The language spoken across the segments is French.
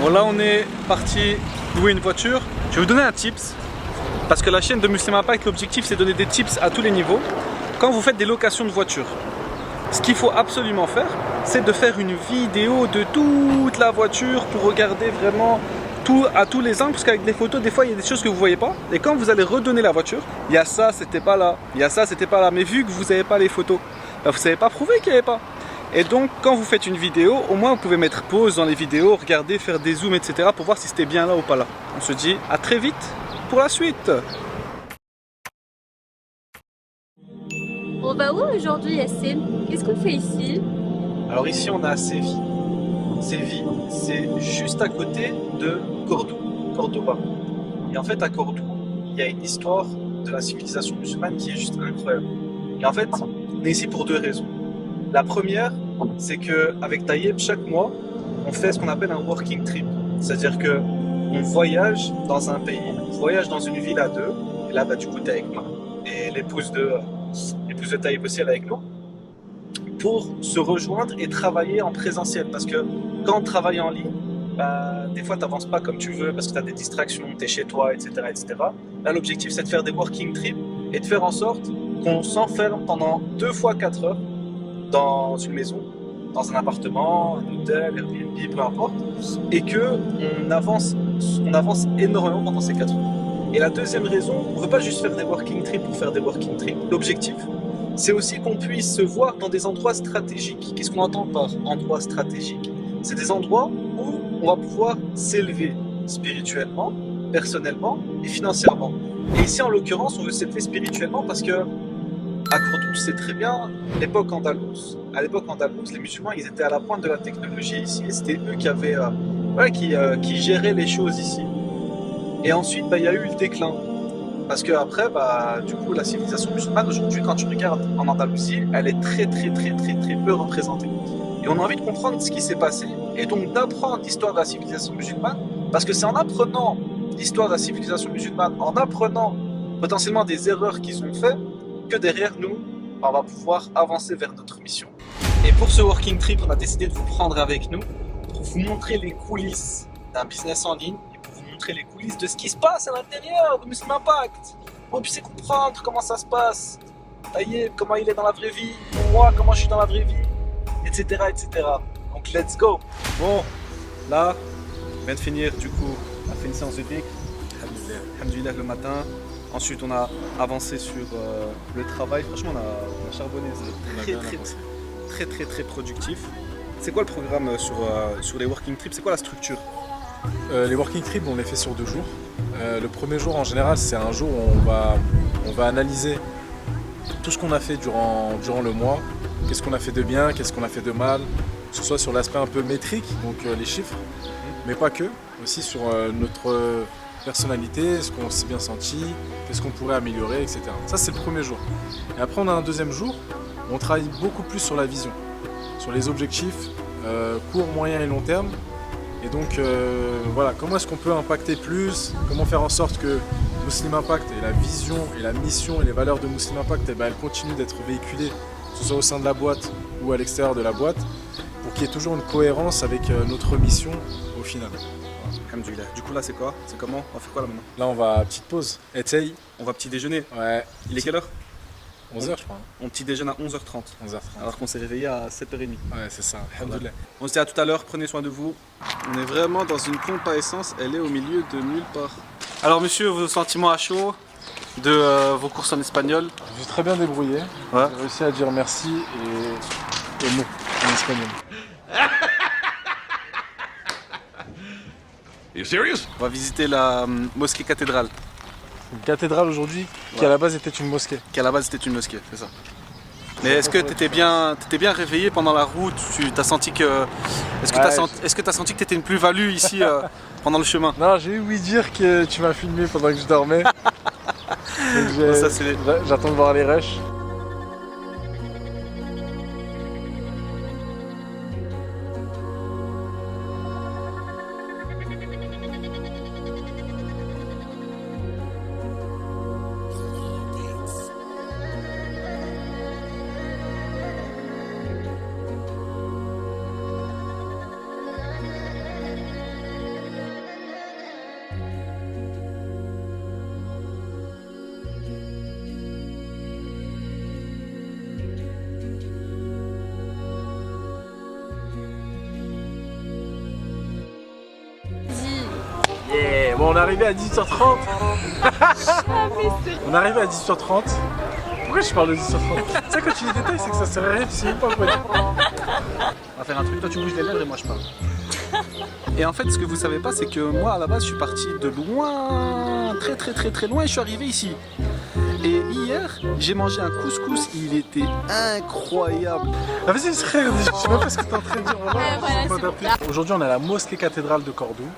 Bon là on est parti louer une voiture. Je vais vous donner un tips. Parce que la chaîne de Muslim Impact, l'objectif c'est de donner des tips à tous les niveaux. Quand vous faites des locations de voitures, ce qu'il faut absolument faire, c'est de faire une vidéo de toute la voiture pour regarder vraiment tout, à tous les angles. Parce qu'avec des photos, des fois il y a des choses que vous ne voyez pas. Et quand vous allez redonner la voiture, il y a ça, c'était pas là. Il y a ça, c'était pas là. Mais vu que vous n'avez pas les photos, ben, vous ne savez pas prouver qu'il n'y avait pas. Et donc quand vous faites une vidéo, au moins vous pouvez mettre pause dans les vidéos, regarder, faire des zooms, etc. pour voir si c'était bien là ou pas là. On se dit à très vite pour la suite. On va où aujourd'hui, Yassine? Qu'est-ce qu'on fait ici? Alors ici on est à Séville. Séville, c'est juste à côté de Cordoue, Cordoba. Et en fait à Cordoue, il y a une histoire de la civilisation musulmane qui est juste incroyable. Et en fait, on est ici pour deux raisons. La première, c'est qu'avec Taïeb, chaque mois, on fait ce qu'on appelle un working trip. C'est-à-dire qu'on voyage dans un pays, on voyage dans une ville à deux. Et là, bah, du coup, t'es avec moi. Et l'épouse de Taïeb aussi, elle est avec nous. Pour se rejoindre et travailler en présentiel. Parce que quand on travaille en ligne, bah, des fois tu n'avances pas comme tu veux parce que tu as des distractions, tu es chez toi, etc. etc. Là, l'objectif, c'est de faire des working trips et de faire en sorte qu'on s'enferme pendant 2 fois 4 heures dans une maison, dans un appartement, un hôtel, Airbnb, peu importe, et qu'on avance énormément pendant ces 4 heures. Et la deuxième raison, on ne veut pas juste faire des working trips pour faire des working trips. L'objectif, c'est aussi qu'on puisse se voir dans des endroits stratégiques. Qu'est-ce qu'on entend par endroits stratégiques? C'est des endroits où on va pouvoir s'élever spirituellement, personnellement et financièrement. Et ici, en l'occurrence, on veut s'élever spirituellement parce que à Cordoue, c'est très bien l'époque andalouse. À l'époque andalouse, les musulmans, ils étaient à la pointe de la technologie ici. Et c'était eux qui avaient, qui géraient les choses ici. Et ensuite, bah, il y a eu le déclin. Parce que après, bah, du coup, la civilisation musulmane aujourd'hui, quand tu regardes en Andalousie, elle est très peu représentée. Et on a envie de comprendre ce qui s'est passé et donc d'apprendre l'histoire de la civilisation musulmane, parce que c'est en apprenant l'histoire de la civilisation musulmane, en apprenant potentiellement des erreurs qu'ils ont faites, que derrière nous, on va pouvoir avancer vers notre mission. Et pour ce working trip, on a décidé de vous prendre avec nous pour vous montrer les coulisses d'un business en ligne. Montrer les coulisses de ce qui se passe à l'intérieur de Muslim Impact. Pour que vous puissiez comprendre comment ça se passe. Taïeb, comment il est dans la vraie vie. Moi, comment je suis dans la vraie vie. Etc. etc. Donc, let's go. Bon, là, on vient de finir, du coup, on a fait une séance de dhikr. Alhamdoulilah le matin. Ensuite, on a avancé sur le travail. Franchement, on a charbonné. C'est très productif. C'est quoi le programme sur les working trips? C'est quoi la structure? Les working trips, on les fait sur 2 jours. Le premier jour, en général, c'est un jour où on va analyser tout ce qu'on a fait durant le mois. Qu'est-ce qu'on a fait de bien, qu'est-ce qu'on a fait de mal, que ce soit sur l'aspect un peu métrique, donc les chiffres, mais pas que, aussi sur notre personnalité, ce qu'on s'est bien senti, qu'est-ce qu'on pourrait améliorer, etc. Ça, c'est le premier jour. Et après, on a un deuxième jour où on travaille beaucoup plus sur la vision, sur les objectifs court, moyen et long terme. Et donc voilà, comment est-ce qu'on peut impacter plus, comment faire en sorte que Muslim Impact et la vision et la mission et les valeurs de Muslim Impact, elles continuent d'être véhiculées, que ce soit au sein de la boîte ou à l'extérieur de la boîte, pour qu'il y ait toujours une cohérence avec notre mission au final. Alhamdoulilah. Du coup là c'est quoi? C'est comment? On va faire quoi là maintenant? Là on va petite pause. Essaye. On va petit déjeuner. Ouais. Il est quelle heure? 11h je crois. On petit déjeune à 11h30. 11h30. Alors qu'on s'est réveillé à 7h30. Ouais c'est ça. Alhamdoulilah. On se dit à tout à l'heure, prenez soin de vous. On est vraiment dans une pompe à essence, elle est au milieu de nulle part. Alors monsieur, vos sentiments à chaud de vos courses en espagnol? Je suis très bien débrouillé. Ouais. J'ai réussi à dire merci et non en espagnol. Are you serious? On va visiter la mosquée cathédrale. Une cathédrale aujourd'hui qui à la base était une mosquée. Qui à la base était une mosquée, c'est ça. Mais est-ce que tu étais bien réveillé pendant la route? Tu as senti que. Est-ce que tu as senti que tu étais une plus-value ici pendant le chemin? Non, j'ai ouï dire que tu m'as filmé pendant que je dormais. J'attends de voir les rushs. bon, on est arrivé à 18h30. On est arrivé à 18h30. Pourquoi je parle de 18h30? Tu sais, quand tu les détails, c'est que ça sert à rien, tu sais même pas quoi dire. On va faire un truc, toi tu bouges les lèvres et moi je parle. Et en fait, ce que vous savez pas, c'est que moi à la base, je suis parti de loin, très loin, et je suis arrivé ici. Et hier, j'ai mangé un couscous, il était incroyable. Ah, vas-y, frère, je sais même pas ce que t'es en train de dire. Voilà, Aujourd'hui, on est à la mosquée cathédrale de Cordoue.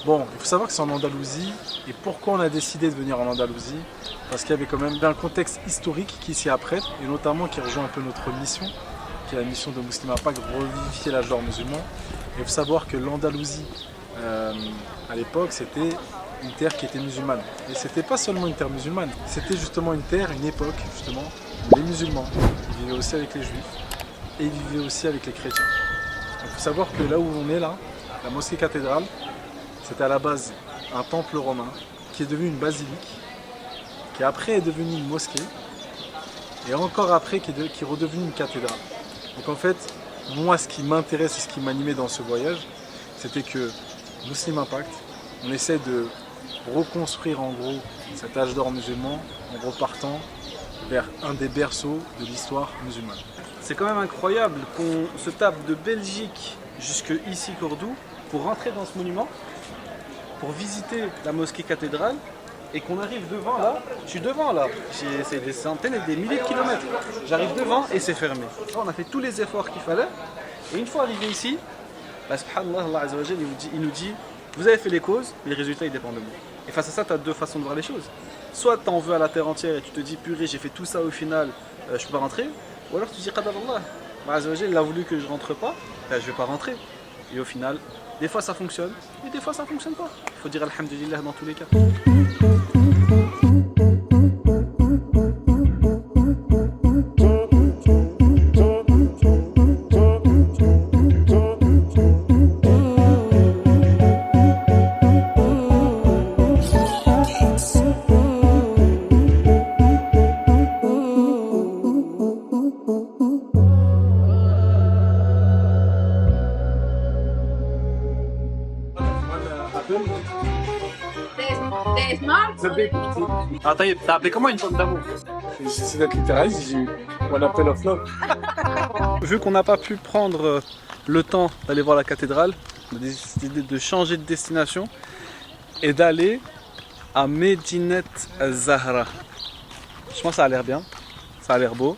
Bon, il faut savoir que c'est en Andalousie. Et pourquoi on a décidé de venir en Andalousie? Parce qu'il y avait quand même un contexte historique qui s'y apprête, et notamment qui rejoint un peu notre mission, qui est la mission de Muslim Impact, revivifier l'âge d'or musulman. Et il faut savoir que l'Andalousie, à l'époque, c'était une terre qui était musulmane. Et c'était pas seulement une terre musulmane, c'était justement une terre, une époque, justement, où les musulmans vivaient aussi avec les juifs, et ils vivaient aussi avec les chrétiens. Il faut savoir que là où on est là, la mosquée cathédrale, c'était à la base un temple romain qui est devenu une basilique, qui après est devenu une mosquée, et encore après qui est redevenu une cathédrale. Donc en fait, moi ce qui m'intéresse et ce qui m'animait dans ce voyage, c'était que Muslim Impact, on essaie de reconstruire en gros cet âge d'or musulman en repartant vers un des berceaux de l'histoire musulmane. C'est quand même incroyable qu'on se tape de Belgique jusque ici Cordoue pour rentrer dans ce monument, pour visiter la mosquée cathédrale, et qu'on arrive devant là, je suis devant là, c'est des centaines et des milliers de kilomètres. J'arrive devant et c'est fermé. On a fait tous les efforts qu'il fallait, et une fois arrivé ici, bah, subhanallah, Allah Azza wa Jal, il nous dit vous avez fait les causes, mais les résultats ils dépendent de moi. Et face à ça, tu as deux façons de voir les choses. Soit tu en veux à la terre entière et tu te dis purée, j'ai fait tout ça au final, je peux pas rentrer. Ou alors tu dis qadar Allah, Allah Azza wa Jal, il a voulu que je rentre pas, ben, je vais pas rentrer. Et au final, des fois ça fonctionne, et des fois ça fonctionne pas. Il faut dire alhamdulillah dans tous les cas. Ah, t'as appelé comment une tombe d'amour? J'essaie d'être littéraliste, j'ai eu mon appel of love. Vu qu'on n'a pas pu prendre le temps d'aller voir la cathédrale, on a décidé de changer de destination et d'aller à Medinet Zahra. Je pense que ça a l'air bien, ça a l'air beau.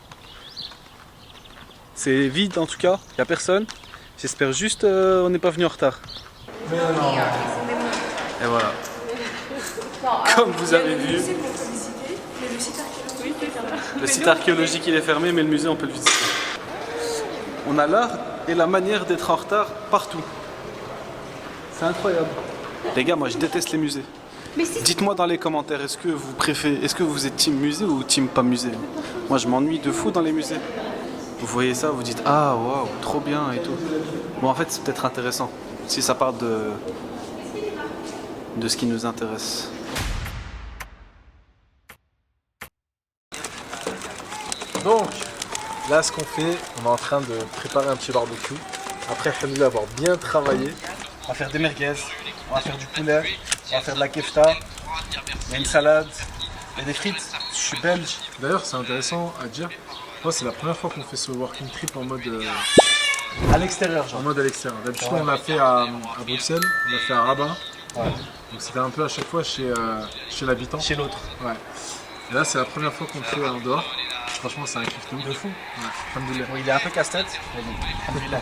C'est vide en tout cas, il n'y a personne. J'espère juste on n'est pas venu en retard. Et voilà. Comme vous avez vu, le site archéologique il est fermé, mais le musée on peut le visiter. On a l'art et la manière d'être en retard partout. C'est incroyable. Les gars, moi je déteste les musées. Dites-moi dans les commentaires, est-ce que vous êtes team musée ou team pas musée? Moi je m'ennuie de fou dans les musées. Vous voyez ça, vous dites ah waouh, trop bien et tout. Bon en fait c'est peut-être intéressant si ça part de ce qui nous intéresse. Donc, là, ce qu'on fait, on est en train de préparer un petit barbecue. Après, alhamdoulilah, avoir bien travaillé. On va faire des merguez, on va faire du poulet, on va faire de la kefta, il y a une salade, il y a des frites. Je suis belge. D'ailleurs, c'est intéressant à dire. Moi, c'est la première fois qu'on fait ce working trip en mode à l'extérieur, genre. En mode à l'extérieur. D'habitude, on l'a fait à Bruxelles, on l'a fait à Rabat. Ouais. Donc, c'était un peu à chaque fois chez l'habitant. Chez l'autre. Ouais. Et là, c'est la première fois qu'on le fait en dehors. Franchement, c'est un kiff de fou. Ouais, alhamdoulilah. Bon, il est un peu casse-tête, mais bon, alhamdoulilah.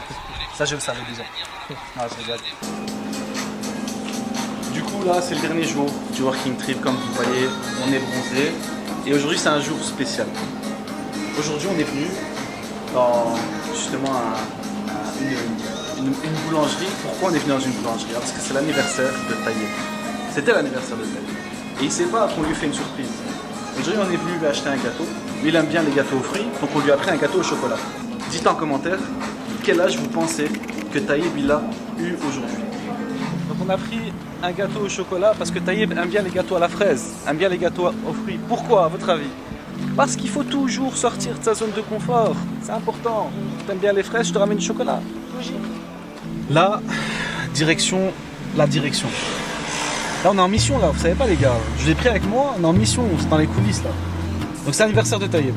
Ça, je le savais déjà. Non, je regarde. Du coup, là, c'est le dernier jour du working trip. Comme vous voyez, on est bronzé. Et aujourd'hui, c'est un jour spécial. Aujourd'hui, on est venu dans justement une boulangerie. Pourquoi on est venu dans une boulangerie? Parce que c'est l'anniversaire de Taïeb. C'était l'anniversaire de Taïeb. Et il ne sait pas qu'on lui fait une surprise. Aujourd'hui, on est venu lui acheter un gâteau. Lui, il aime bien les gâteaux aux fruits, donc on lui a pris un gâteau au chocolat. Dites en commentaire quel âge vous pensez que Taïeb il a eu aujourd'hui. Donc on a pris un gâteau au chocolat parce que Taïeb aime bien les gâteaux à la fraise, aime bien les gâteaux aux fruits. Pourquoi, à votre avis? Parce qu'il faut toujours sortir de sa zone de confort. C'est important. T'aimes bien les fraises, je te ramène du chocolat. Logique. Là, la direction. Là, on est en mission, là, vous savez pas, les gars. Je l'ai pris avec moi, on est en mission, c'est dans les coulisses, là. Donc, c'est l'anniversaire de Taïeb.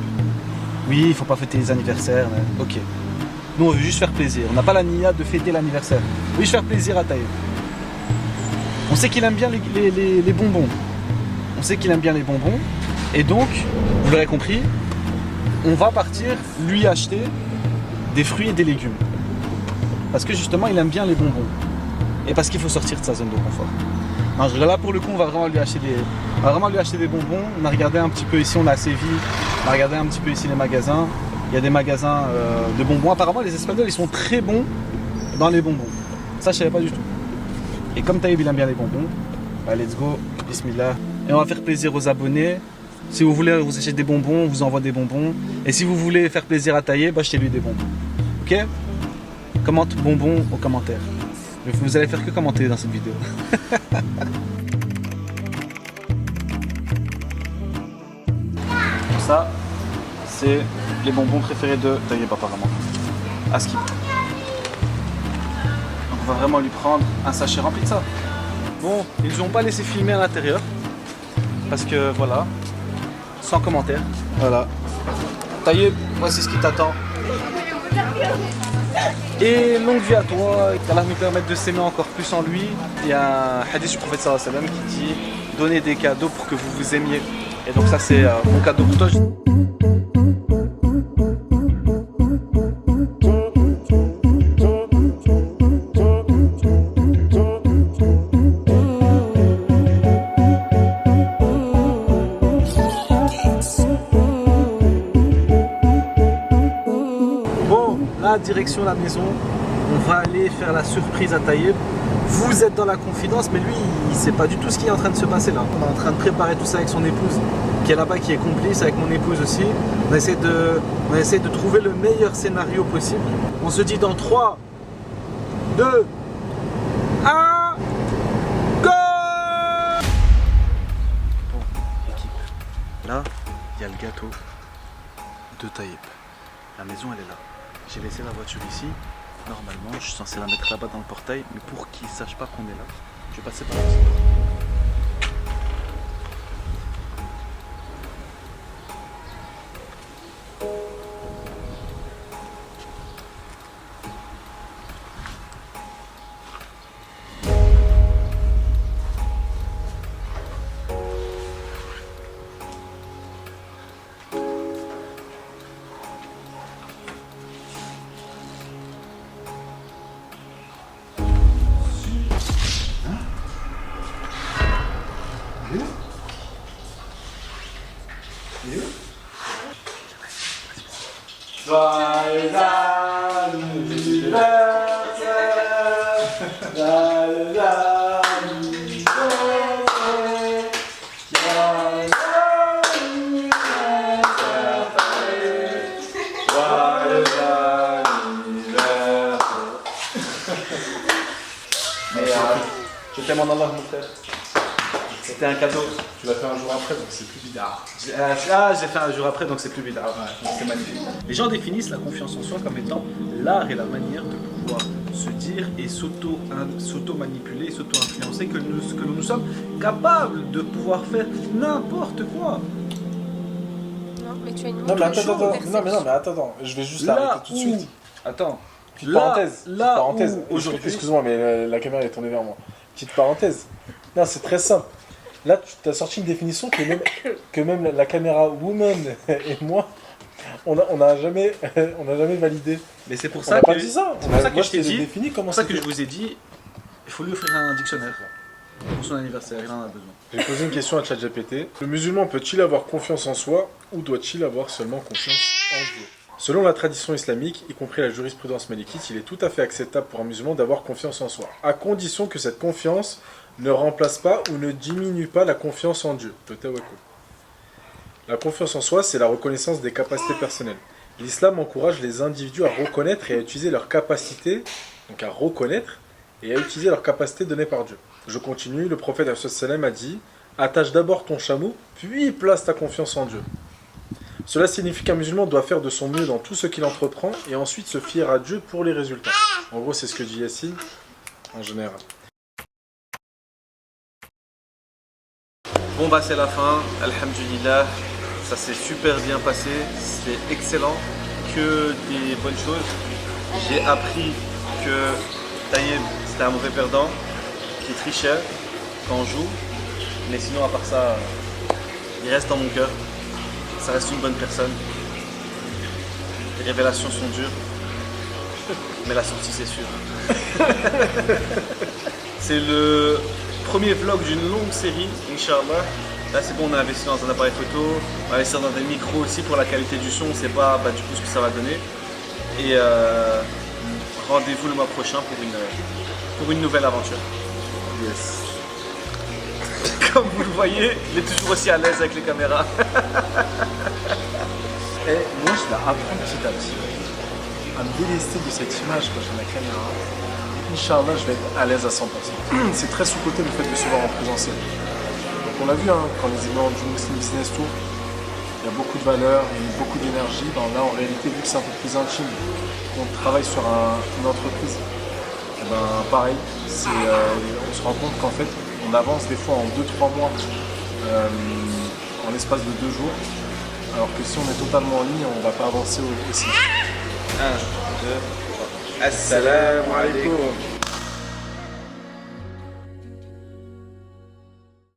Oui, il faut pas fêter les anniversaires, mais... ok. Nous, on veut juste faire plaisir. On n'a pas la nia de fêter l'anniversaire. On veut juste faire plaisir à Taïeb. On sait qu'il aime bien les bonbons. On sait qu'il aime bien les bonbons. Et donc, vous l'aurez compris, on va partir lui acheter des fruits et des légumes. Parce que justement, il aime bien les bonbons. Et parce qu'il faut sortir de sa zone de confort. Non, là, pour le coup, on va vraiment lui acheter des bonbons. On a regardé un petit peu ici, on a Séville. On a regardé un petit peu ici les magasins. Il y a des magasins de bonbons. Apparemment, les Espagnols, ils sont très bons dans les bonbons. Ça, je savais pas du tout. Et comme Taïeb, il aime bien les bonbons, bah, let's go, bismillah. Et on va faire plaisir aux abonnés. Si vous voulez vous acheter des bonbons, on vous envoie des bonbons. Et si vous voulez faire plaisir à Taïeb, bah, achetez-lui des bonbons. Ok? Commente bonbons aux commentaires. Vous allez faire que commenter dans cette vidéo. Ça, c'est les bonbons préférés de Taïeb apparemment. Aski. On va vraiment lui prendre un sachet rempli de ça. Bon, ils nous ont pas laissé filmer à l'intérieur. Parce que voilà, sans commentaire. Voilà. Taïeb, voici ce qui t'attend. Et longue vie à toi, qu'Allah nous permette de s'aimer encore plus en lui. Il y a un hadith du prophète sallallahu alayhi wa sallam qui dit donnez des cadeaux pour que vous vous aimiez. Et donc ça c'est mon cadeau pour toi. Direction la maison, on va aller faire la surprise à Taïeb. Vous êtes dans la confidence, mais lui il sait pas du tout ce qui est en train de se passer là. On est en train de préparer tout ça avec son épouse qui est là-bas, qui est complice avec mon épouse aussi. On essaie de trouver le meilleur scénario possible. On se dit dans 3, 2, 1, go! Bon, équipe, là il y a le gâteau de Taïeb. La maison elle est là. J'ai laissé la voiture ici. Normalement, je suis censé la mettre là-bas dans le portail, mais pour qu'ils ne sachent pas qu'on est là, je vais passer par là. Joyeux anniversaire, joyeux anniversaire, joyeux anniversaire. Mais je t'aime en Allah, mon frère. C'était un cadeau. Tu l'as fait un jour après, donc c'est plus bizarre. J'ai fait un jour après, donc c'est plus bizarre. Ouais, c'est magnifique. Les gens définissent la confiance en soi comme étant l'art et la manière de pouvoir se dire et s'auto-manipuler et s'auto-influencer que nous sommes capables de pouvoir faire n'importe quoi. Non, mais tu as une Non mais attends, perception. attends, je vais juste l'arrêter tout de suite. Attends. Petite parenthèse. Aujourd'hui. Excuse-moi, mais la caméra est tournée vers moi. Petite parenthèse. Non, c'est très simple. Là, tu as sorti une définition que même la caméra woman et moi, on n'a jamais validé. Mais c'est pour On ça n'a que pas dit ça. c'est pour ça que Moi, je t'ai dit. défini C'est comment pour ça que c'était. je vous ai dit, il faut lui offrir un dictionnaire pour son anniversaire. Il en a besoin. J'ai posé une question à ChatGPT. Le musulman peut-il avoir confiance en soi ou doit-il avoir seulement confiance en Dieu? Selon la tradition islamique, y compris la jurisprudence malikite, il est tout à fait acceptable pour un musulman d'avoir confiance en soi, à condition que cette confiance ne remplace pas ou ne diminue pas la confiance en Dieu. Le tawakkul. La confiance en soi, c'est la reconnaissance des capacités personnelles. L'islam encourage les individus à reconnaître et à utiliser leurs capacités, donc à reconnaître et à utiliser leurs capacités données par Dieu. Je continue, le prophète sallam a dit « Attache d'abord ton chameau, puis place ta confiance en Dieu ». Cela signifie qu'un musulman doit faire de son mieux dans tout ce qu'il entreprend et ensuite se fier à Dieu pour les résultats. En gros, c'est ce que dit Yassine en général. Bon bah c'est la fin, alhamdulillah, ça s'est super bien passé, c'était excellent, que des bonnes choses. J'ai appris que Taïeb c'était un mauvais perdant, qui trichait quand on joue, mais sinon à part ça, il reste dans mon cœur, ça reste une bonne personne. Les révélations sont dures, mais la sortie c'est sûr. C'est le premier vlog d'une longue série, Inch'Allah. Là c'est bon, on a investi dans un appareil photo, on a investi dans des micros aussi pour la qualité du son, on ne sait pas du coup ce que ça va donner. Et rendez-vous le mois prochain pour une nouvelle aventure. Yes. Comme vous le voyez, il est toujours aussi à l'aise avec les caméras. Et moi, je vais apprendre petit à petit à me délester de cette image quand j'ai la caméra. Inch'Allah, je vais être à l'aise à 100%. C'est très sous-côté le fait de se voir en présentiel. Donc on l'a vu, hein, quand les événements du Muslim Business Tour, il y a beaucoup de valeur, il y a beaucoup d'énergie. Ben là, en réalité, vu que c'est un peu plus intime, on travaille sur une entreprise, et ben, pareil, on se rend compte qu'en fait, on avance des fois en 2-3 mois, en l'espace de 2 jours, alors que si on est totalement en ligne, on ne va pas avancer aussi. 1, 2, 3. Assalamu alaikum.